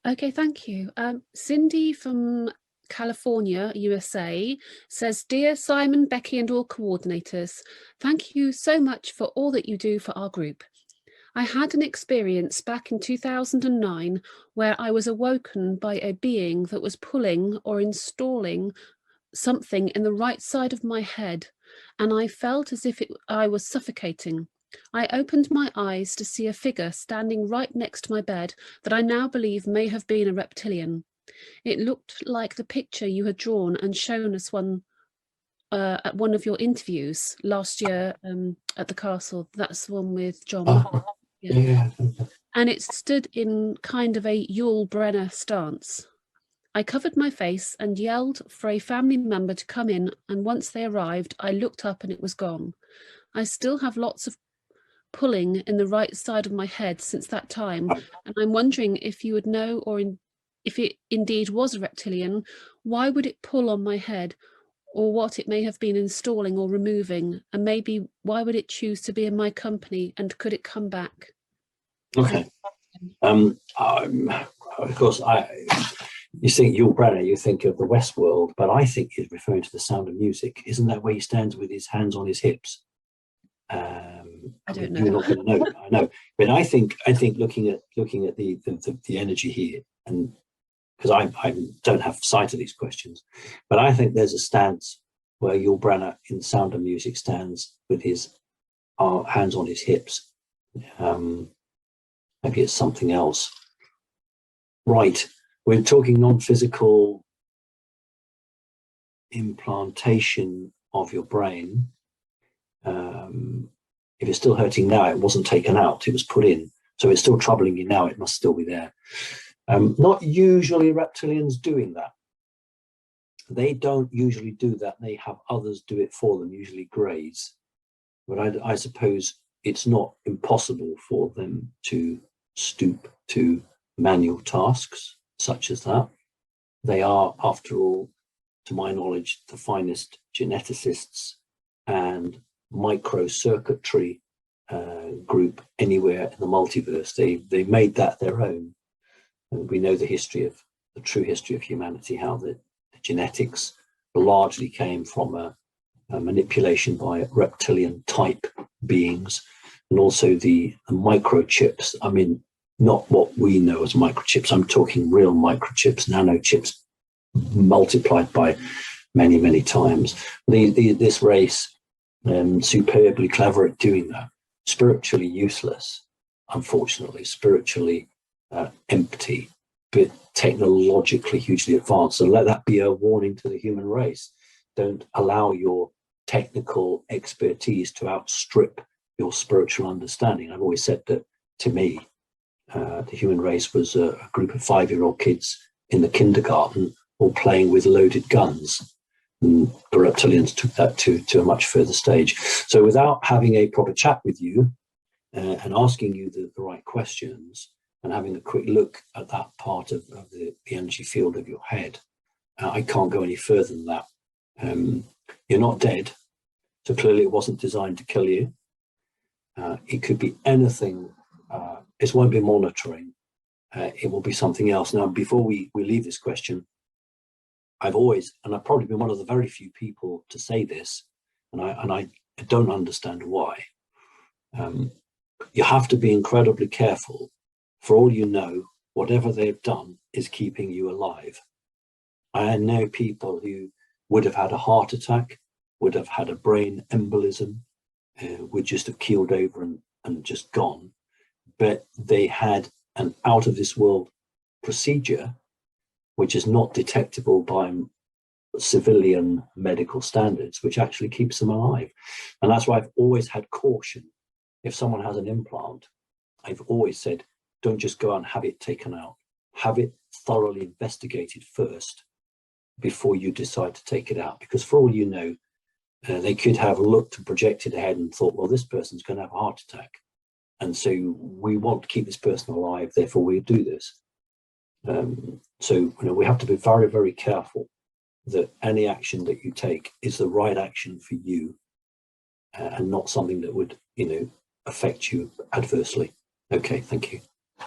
Okay, thank you. Cindy from California, USA, says, Dear Simon, Becky, and all coordinators, thank you so much for all that you do for our group. I had an experience back in 2009 where I was awoken by a being that was pulling or installing something in the right side of my head, and I felt as if I was suffocating. I opened my eyes to see a figure standing right next to my bed that I now believe may have been a reptilian. It looked like the picture you had drawn and shown us at one of your interviews last year at the castle. That's the one with John. Oh, yeah. And it stood in kind of a Yul Brenner stance. I covered my face and yelled for a family member to come in, and once they arrived, I looked up and it was gone. I still have lots of pulling in the right side of my head since that time, and I'm wondering if you would know, if it indeed was a reptilian, why would it pull on my head, or what it may have been installing or removing, and maybe why would it choose to be in my company, and could it come back? Okay. Of course, you think Yul Brynner, you think of the West World, but I think he's referring to The Sound of Music. Isn't that where he stands with his hands on his hips? I don't know. You're not going to know. I know, but I think looking at the energy here, and because I don't have sight of these questions, but I think there's a stance where Yul Brynner in The Sound of Music stands with his hands on his hips. Maybe it's something else. Right, we're talking non-physical implantation of your brain. If it's still hurting now, it wasn't taken out, it was put in. So it's still troubling you now, it must still be there. Not usually reptilians doing that. They don't usually do that. They have others do it for them, usually greys. But I suppose it's not impossible for them to stoop to manual tasks such as that. They are, after all, to my knowledge, the finest geneticists and microcircuitry group anywhere in the multiverse. They made that their own. And we know the true history of humanity, how the genetics largely came from a manipulation by reptilian type beings, and also the microchips. I mean, not what we know as microchips. I'm talking real microchips, nanochips multiplied by many, many times. This race, superbly clever at doing that, spiritually useless, unfortunately, spiritually empty, but technologically hugely advanced. So let that be a warning to the human race. Don't allow your technical expertise to outstrip your spiritual understanding. I've always said that, to me, the human race was a group of 5-year-old kids in the kindergarten all playing with loaded guns. And the reptilians took that to a much further stage. So without having a proper chat with you and asking you the right questions and having a quick look at that part of the energy field of your head, I can't go any further than that. You're not dead, so clearly it wasn't designed to kill you. It could be anything. It won't be monitoring. It will be something else. Now, before we leave this question, I've probably been one of the very few people to say this, and I don't understand why. You have to be incredibly careful. For all you know, whatever they've done is keeping you alive. I know people who would have had a heart attack, would have had a brain embolism, would just have keeled over and just gone. But they had an out of this world procedure, which is not detectable by civilian medical standards, which actually keeps them alive. And that's why I've always had caution. If someone has an implant, I've always said, don't just go out and have it taken out. Have it thoroughly investigated first before you decide to take it out. Because for all you know, they could have looked and projected ahead and thought, well, this person's going to have a heart attack. And so we want to keep this person alive, therefore we do this. So we have to be very, very careful that any action that you take is the right action for you and not something that would, affect you adversely. Okay, thank you.